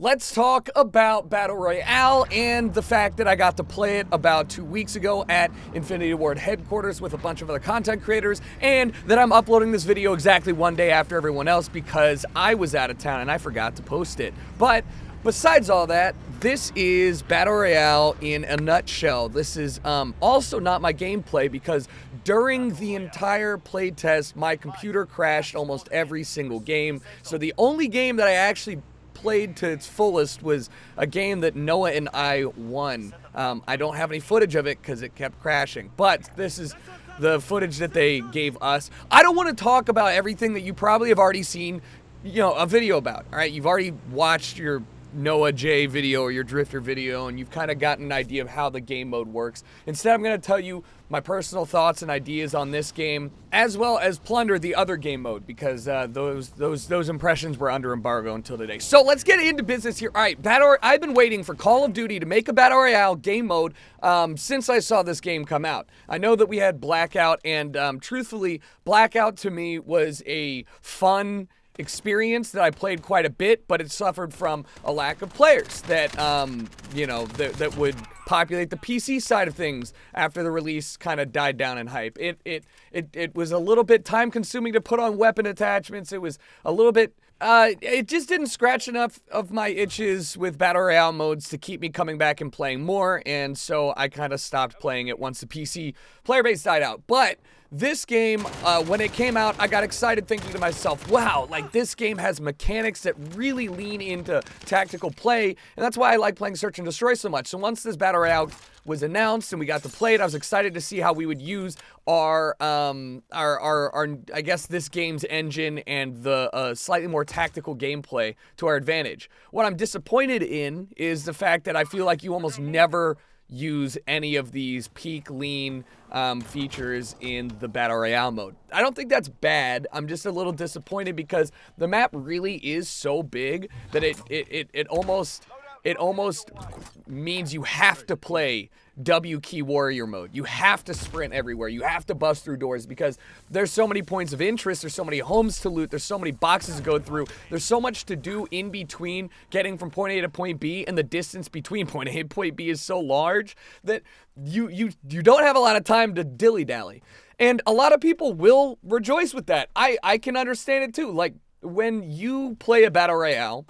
Let's talk about Battle Royale and the fact that I got to play it about 2 weeks ago at Infinity Ward headquarters with a bunch of other content creators, and that I'm uploading this video exactly one day after everyone else because I was out of town and I forgot to post it. But besides all that, this is Battle Royale in a nutshell. This is also not my gameplay because during the entire playtest, my computer crashed almost every single game. So the only game that I actually played to its fullest was a game that Noah and I won. I don't have any footage of it because it kept crashing, but this is the footage that they gave us. I don't want to talk about everything that you probably have already seen, a video about. All right, you've already watched your Noah J video or your Drifter video, and you've kind of gotten an idea of how the game mode works. Instead, I'm going to tell you my personal thoughts and ideas on this game, as well as Plunder, the other game mode, because those impressions were under embargo until today. So let's get into business here. All right, I've been waiting for Call of Duty to make a Battle Royale game mode since I saw this game come out. I know that we had Blackout, and truthfully, Blackout to me was a fun experience that I played quite a bit, but it suffered from a lack of players that that would populate the PC side of things after the release kind of died down in hype. It was a little bit time consuming to put on weapon attachments. It was a little bit it just didn't scratch enough of my itches with Battle Royale modes to keep me coming back and playing more, and so I kind of stopped playing it once the PC player base died out. But this game, when it came out, I got excited thinking to myself, wow, like this game has mechanics that really lean into tactical play, and that's why I like playing Search and Destroy so much. So once this Battle Royale was announced and we got to play it, I was excited to see how we would use our I guess this game's engine and the slightly more tactical gameplay to our advantage. What I'm disappointed in is the fact that I feel like you almost never use any of these peak lean features in the Battle Royale mode. I don't think that's bad. I'm just a little disappointed because the map really is so big that it almost means you have to play W key warrior mode. You have to sprint everywhere. You have to bust through doors because there's so many points of interest. There's so many homes to loot. There's so many boxes to go through. There's so much to do in between getting from point A to point B, and the distance between point A and point B is so large that you don't have a lot of time to dilly-dally. And a lot of people will rejoice with that. I can understand it too. Like, when you play a Battle Royale,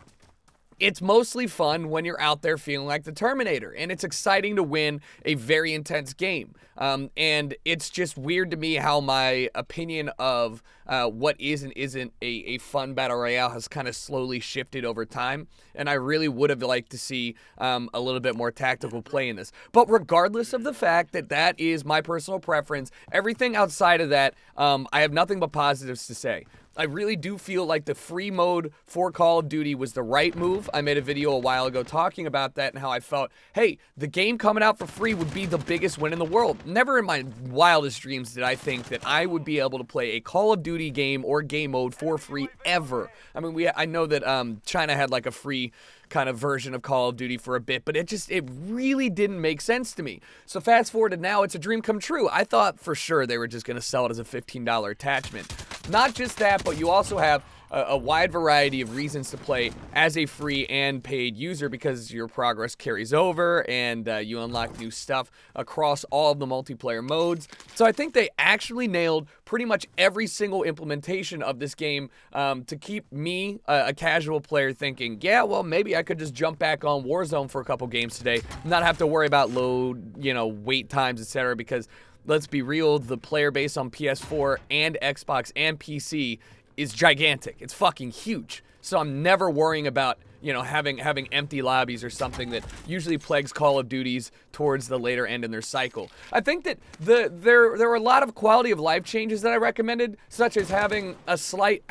it's mostly fun when you're out there feeling like the Terminator, and it's exciting to win a very intense game. And it's just weird to me how my opinion of what is and isn't a fun Battle Royale has kind of slowly shifted over time, and I really would have liked to see a little bit more tactical play in this. But regardless of the fact that that is my personal preference, everything outside of that, I have nothing but positives to say. I really do feel like the free mode for Call of Duty was the right move. I made a video a while ago talking about that and how I felt, hey, the game coming out for free would be the biggest win in the world. Never in my wildest dreams did I think that I would be able to play a Call of Duty game or game mode for free ever. I mean, I know that China had like a free kind of version of Call of Duty for a bit, but it really didn't make sense to me. So fast forward to now, it's a dream come true. I thought for sure they were just going to sell it as a $15 attachment. Not just that, but you also have a wide variety of reasons to play as a free and paid user because your progress carries over and you unlock new stuff across all of the multiplayer modes. So I think they actually nailed pretty much every single implementation of this game to keep me, a casual player, thinking, yeah, well, maybe I could just jump back on Warzone for a couple games today, not have to worry about load, wait times, etc. Because let's be real, the player base on PS4 and Xbox and PC is gigantic. It's fucking huge. So I'm never worrying about, having empty lobbies or something that usually plagues Call of Duties towards the later end in their cycle. I think that there were a lot of quality of life changes that I recommended, such as having a slight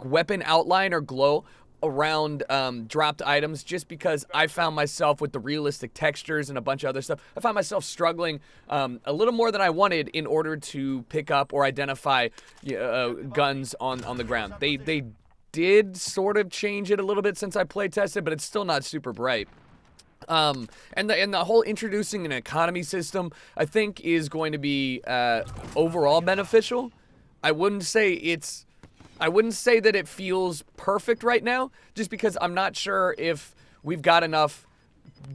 weapon outline or glow around dropped items, just because I found myself with the realistic textures and a bunch of other stuff, I found myself struggling a little more than I wanted in order to pick up or identify guns on the ground. They did sort of change it a little bit since I play tested, but it's still not super bright. And the whole introducing an economy system, I think, is going to be overall beneficial. I wouldn't say that it feels perfect right now, just because I'm not sure if we've got enough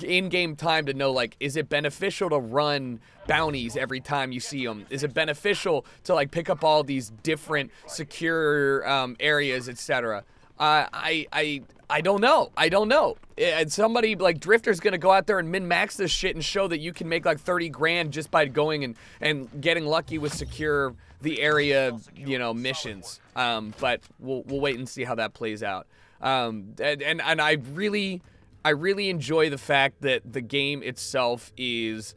in-game time to know, like, is it beneficial to run bounties every time you see them? Is it beneficial to, like, pick up all these different secure areas, etc.? I don't know. I don't know. And somebody like Drifter's gonna go out there and min-max this shit and show that you can make like 30 grand just by going and getting lucky with secure the area, you know, missions. But we'll wait and see how that plays out. And I really enjoy the fact that the game itself is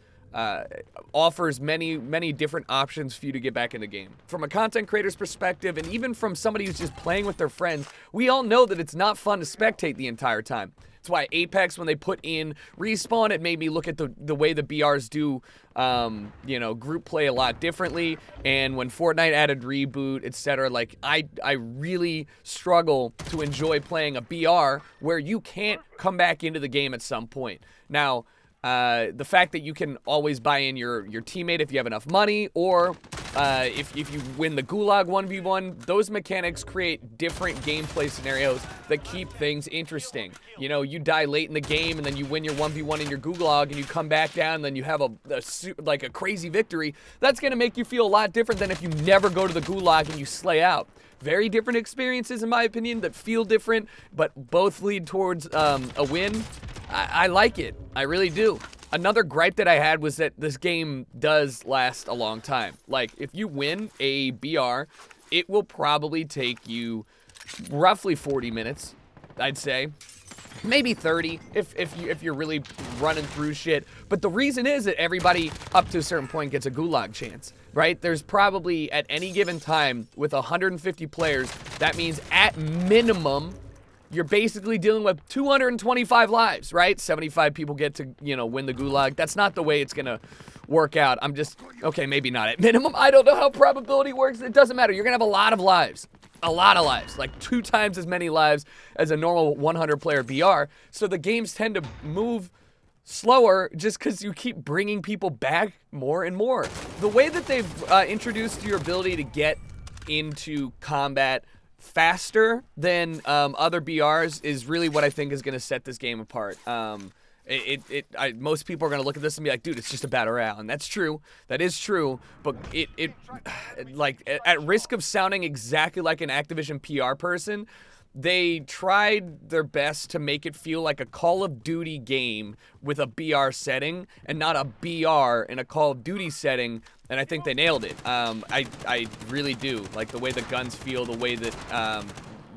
offers many different options for you to get back in the game. From a content creator's perspective, and even from somebody who's just playing with their friends, we all know that it's not fun to spectate the entire time. That's why Apex, when they put in Respawn, it made me look at the way the BRs do, you know, group play a lot differently. And when Fortnite added Reboot, etc., like, I really struggle to enjoy playing a BR where you can't come back into the game at some point. Now, the fact that you can always buy in your teammate if you have enough money, or if you win the Gulag 1v1, those mechanics create different gameplay scenarios that keep things interesting. You know, you die late in the game and then you win your 1v1 in your Gulag and you come back down and then you have a crazy victory. That's going to make you feel a lot different than if you never go to the Gulag and you slay out. Very different experiences, in my opinion, that feel different, but both lead towards a win. I like it. I really do. Another gripe that I had was that this game does last a long time. Like, if you win a BR, it will probably take you roughly 40 minutes, I'd say. Maybe 30 if you're really running through shit. But the reason is that everybody up to a certain point gets a Gulag chance, right? There's probably, at any given time, with 150 players, that means at minimum, you're basically dealing with 225 lives, right? 75 people get to, you know, win the Gulag. That's not the way it's gonna work out. I'm just, okay, maybe not at minimum. I don't know how probability works. It doesn't matter. You're gonna have a lot of lives. A lot of lives. Like 2 times as many lives as a normal 100-player BR. So the games tend to move slower just because you keep bringing people back more and more. The way that they've introduced your ability to get into combat faster than other BRs is really what I think is going to set this game apart. Most people are going to look at this and be like, dude, it's just a battle royale. And that's true. That is true. But like, at risk of sounding exactly like an Activision PR person, they tried their best to make it feel like a Call of Duty game with a BR setting and not a BR in a Call of Duty setting, and I think they nailed it. I really do. Like, the way the guns feel, the way that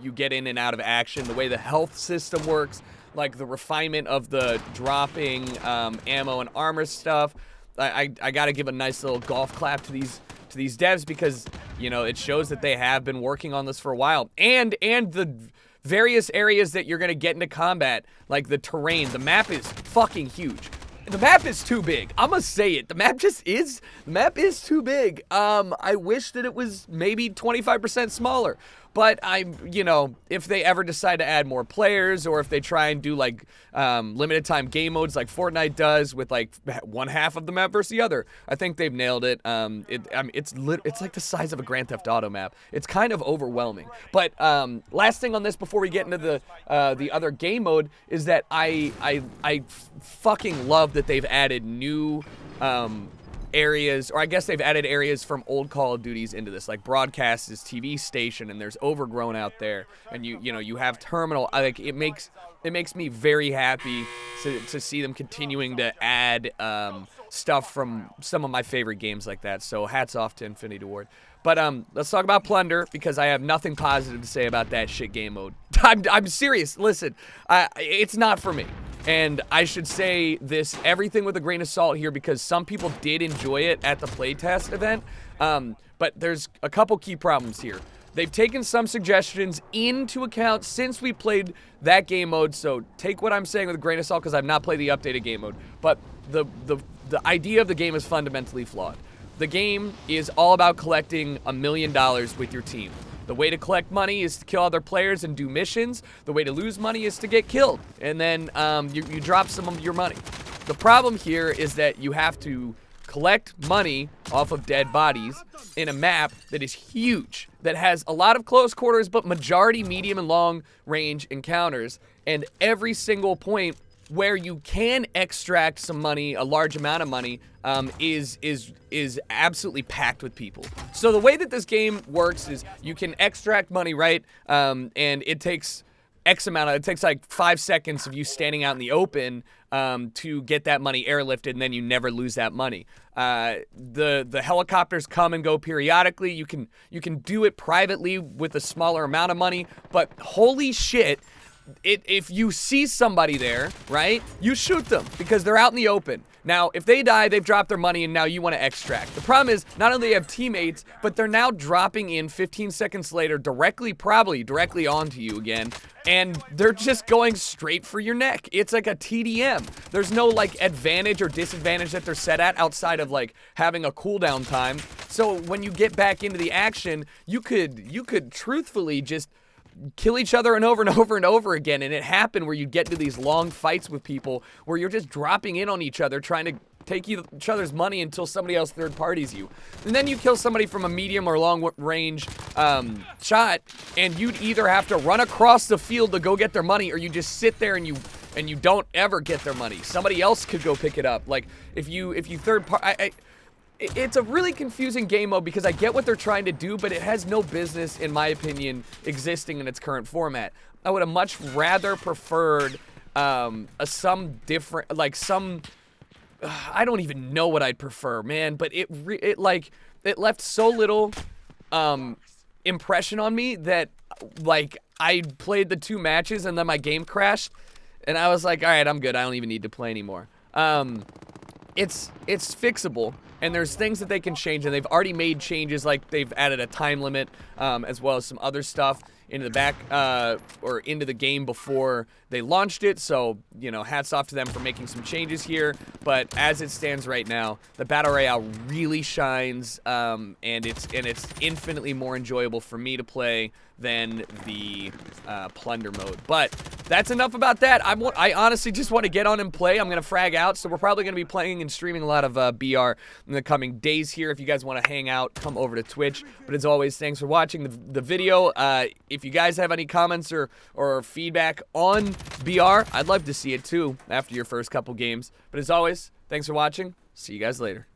you get in and out of action, the way the health system works, like the refinement of the dropping ammo and armor stuff. I gotta give a nice little golf clap to these devs, because, you know, it shows that they have been working on this for a while. And the various areas that you're gonna get into combat, like the terrain, the map is fucking huge. The map is too big. I'm gonna say it. The map is too big. I wish that it was maybe 25% smaller. But you know, if they ever decide to add more players, or if they try and do like limited time game modes like Fortnite does with like one half of the map versus the other, I think they've nailed it. It's like the size of a Grand Theft Auto map. It's kind of overwhelming. But last thing on this before we get into the other game mode is that I fucking love that they've added new areas, or I guess they've added areas from old Call of Duties into this, like Broadcast's TV station, and there's Overgrown out there, and you know, you have Terminal. Like, it makes me very happy to see them continuing to add stuff from some of my favorite games like that. So hats off to Infinity Ward. But let's talk about Plunder, because I have nothing positive to say about that shit game mode. I'm serious. Listen, it's not for me. And I should say this, everything with a grain of salt here, because some people did enjoy it at the playtest event. But there's a couple key problems here. They've taken some suggestions into account since we played that game mode, so take what I'm saying with a grain of salt, because I've not played the updated game mode. But the idea of the game is fundamentally flawed. The game is all about collecting $1 million with your team. The way to collect money is to kill other players and do missions. The way to lose money is to get killed, and then you drop some of your money. The problem here is that you have to collect money off of dead bodies in a map that is huge, that has a lot of close quarters, but majority medium and long range encounters. And every single point where you can extract some money, a large amount of money, is absolutely packed with people. So the way that this game works is you can extract money, right? And it takes X amount of, it takes like 5 seconds of you standing out in the open to get that money airlifted, and then you never lose that money. The helicopters come and go periodically. You can do it privately with a smaller amount of money, but holy shit, if you see somebody there, right, you shoot them because they're out in the open. Now, if they die, they've dropped their money, and now you want to extract. The problem is, not only do they have teammates, but they're now dropping in 15 seconds later probably directly onto you again, and they're just going straight for your neck. It's like a TDM. There's no, like, advantage or disadvantage that they're set at outside of, like, having a cooldown time. So when you get back into the action, you could truthfully just kill each other and over again, and it happened where you get to these long fights with people where you're just dropping in on each other, trying to take each other's money until somebody else third parties you. And then you kill somebody from a medium or long range shot, and you'd either have to run across the field to go get their money, or you just sit there and you don't ever get their money. Somebody else could go pick it up. Like, if you third party, it's a really confusing game mode because I get what they're trying to do, but it has no business, in my opinion, existing in its current format. I would have much rather preferred some different, like some, I don't even know what I'd prefer, man, but it left so little impression on me that, like, I played the 2 matches and then my game crashed, and I was like, all right, I'm good. I don't even need to play anymore. It's fixable, and there's things that they can change, and they've already made changes, like they've added a time limit, as well as some other stuff into the back, or into the game before they launched it. So, you know, hats off to them for making some changes here. But as it stands right now, the Battle Royale really shines, and it's infinitely more enjoyable for me to play than the Plunder mode. But that's enough about that. I honestly just want to get on and play. I'm going to frag out, so we're probably going to be playing and streaming a lot of BR in the coming days here. If you guys want to hang out, come over to Twitch. But as always, thanks for watching the video. If you guys have any comments or feedback on BR, I'd love to see it too after your first couple games. But as always, thanks for watching. See you guys later.